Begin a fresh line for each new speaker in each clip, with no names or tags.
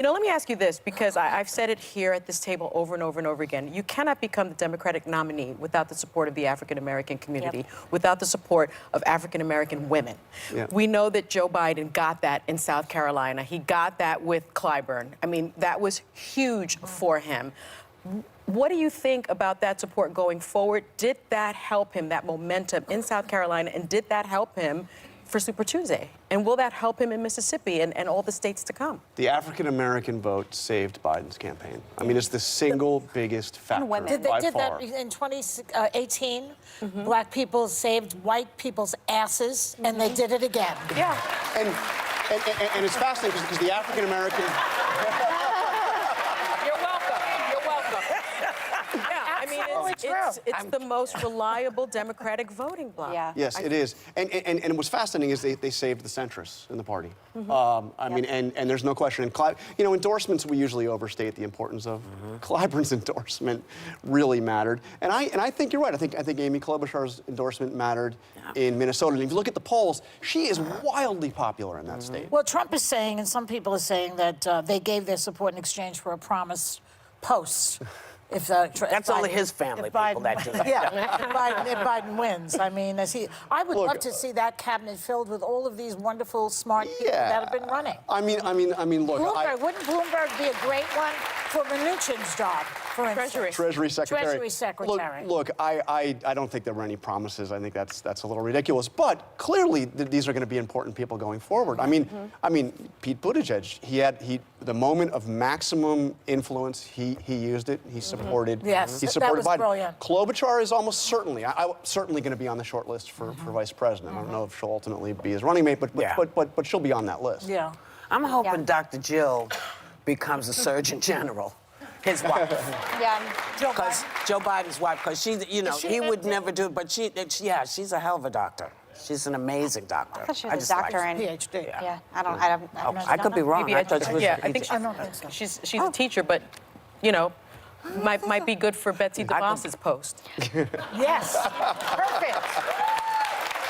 You know, let me ask you this, because I've said it here at this table over and over and over again. You cannot become the Democratic nominee without the support of the African-American community, without the support of African-American women. We know that Joe Biden got that in South Carolina. He got that with Clyburn. I mean, that was huge for him. What do you think about that support going forward? Did that help him, that momentum in South Carolina, and did that help him for Super Tuesday? And will that help him in Mississippi and all the states to come?
The African-American vote saved Biden's campaign. I mean, it's the single biggest factor by
They did
far.
that in 2018. Black people saved white people's asses, and they did it again.
Yeah.
And it's fascinating because the African-American...
You're welcome. You're welcome. Yeah, I mean, it's the most reliable Democratic voting bloc.
Yeah.
Yes, it is. And what's fascinating is they saved the centrists in the party. I mean, and there's no question. And you know, endorsements, we usually overstate the importance of. Clyburn's endorsement really mattered. And I think you're right. I think Amy Klobuchar's endorsement mattered in Minnesota. And if you look at the polls, she is wildly popular in that state.
Well, Trump is saying, and some people are saying, that they gave their support in exchange for a promised post. If
That's only his family people that do that.
Yeah, if Biden wins. I mean, I would love to see that cabinet filled with all of these wonderful, smart people that have been running.
I mean, look.
Wouldn't Bloomberg be a great one for Mnuchin's job, for instance?
Treasury Secretary.
Treasury Secretary.
Look, I don't think there were any promises. I think that's a little ridiculous. But clearly, these are going to be important people going forward. I mean, Pete Buttigieg. The moment of maximum influence, he used it. He supported.
Yes,
he supported
that was
Biden.
brilliant.
Klobuchar is almost certainly, certainly going to be on the short list for vice president. I don't know if she'll ultimately be his running mate, but she'll be on that list.
Yeah.
I'm hoping Dr. Jill becomes a Surgeon General. His wife. Because Joe Biden's wife, because he would never do it, but she's a hell of a doctor. She's an amazing doctor.
I thought she was a doctor and
PhD.
Yeah, I
could be wrong. I thought she was
I think she's a teacher, but you know, might be good for Betsy DeVos's post.
Yes. Perfect.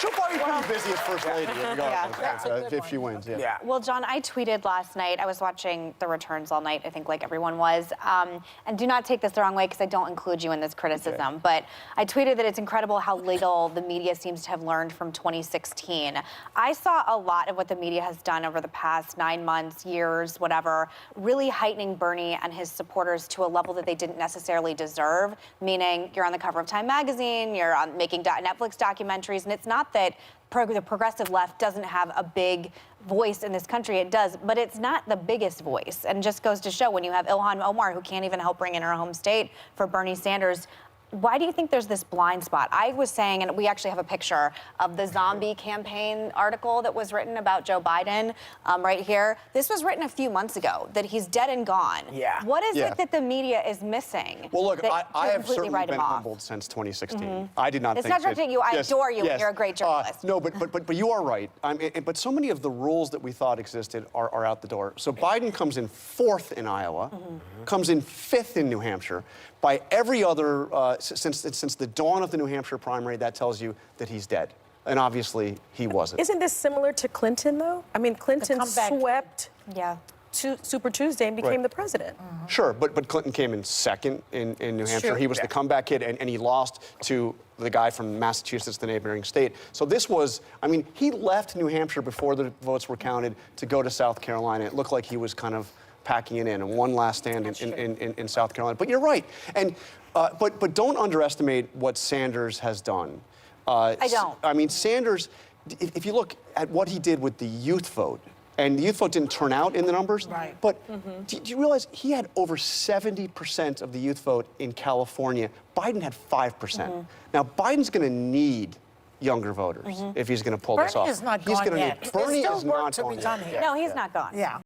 She'll probably be pretty busy as First Lady if she wins. Yeah.
Well, John, I tweeted last night. I was watching the returns all night, I think like everyone was. And do not take this the wrong way because I don't include you in this criticism. But I tweeted that it's incredible how little the media seems to have learned from 2016. I saw a lot of what the media has done over the past 9 months, years, whatever, really heightening Bernie and his supporters to a level that they didn't necessarily deserve, meaning you're on the cover of Time magazine, you're making Netflix documentaries, and it's not that the progressive left doesn't have a big voice in this country. It does, but it's not the biggest voice. And just goes to show when you have Ilhan Omar, who can't even help bring in her home state for Bernie Sanders. Why do you think there's this blind spot? I was saying, and we actually have a picture of the zombie campaign article that was written about Joe Biden right here. This was written a few months ago, that he's dead and gone.
Yeah.
What is it that the media is missing?
Well, look, I have
completely
certainly been humbled since 2016. I did not think...
It's not directed at you. I adore you, and you're a great journalist.
No, but you are right. But so many of the rules that we thought existed are out the door. So Biden comes in 4th in Iowa, comes in 5th in New Hampshire. By every other, since the dawn of the New Hampshire primary, that tells you that he's dead. And obviously, he wasn't.
Isn't this similar to Clinton, though? I mean, Clinton swept Super Tuesday and became the president.
Sure, but Clinton came in 2nd in New Hampshire. He was the comeback kid, and he lost to the guy from Massachusetts, the neighboring state. So this was, I mean, he left New Hampshire before the votes were counted to go to South Carolina. It looked like he was kind of packing it in, and one last stand in South Carolina. But you're right, and but don't underestimate what Sanders has done.
I don't.
I mean, Sanders, if you look at what he did with the youth vote, and the youth vote didn't turn out in the numbers, but do you realize he had over 70% of the youth vote in California? Biden had 5%. Now, Biden's going to need younger voters if he's going to pull this off.
Bernie is not gone yet.
Bernie
There's
is
still work
not
to
gone
be
yet.
done here.
No, he's not gone.
Yeah.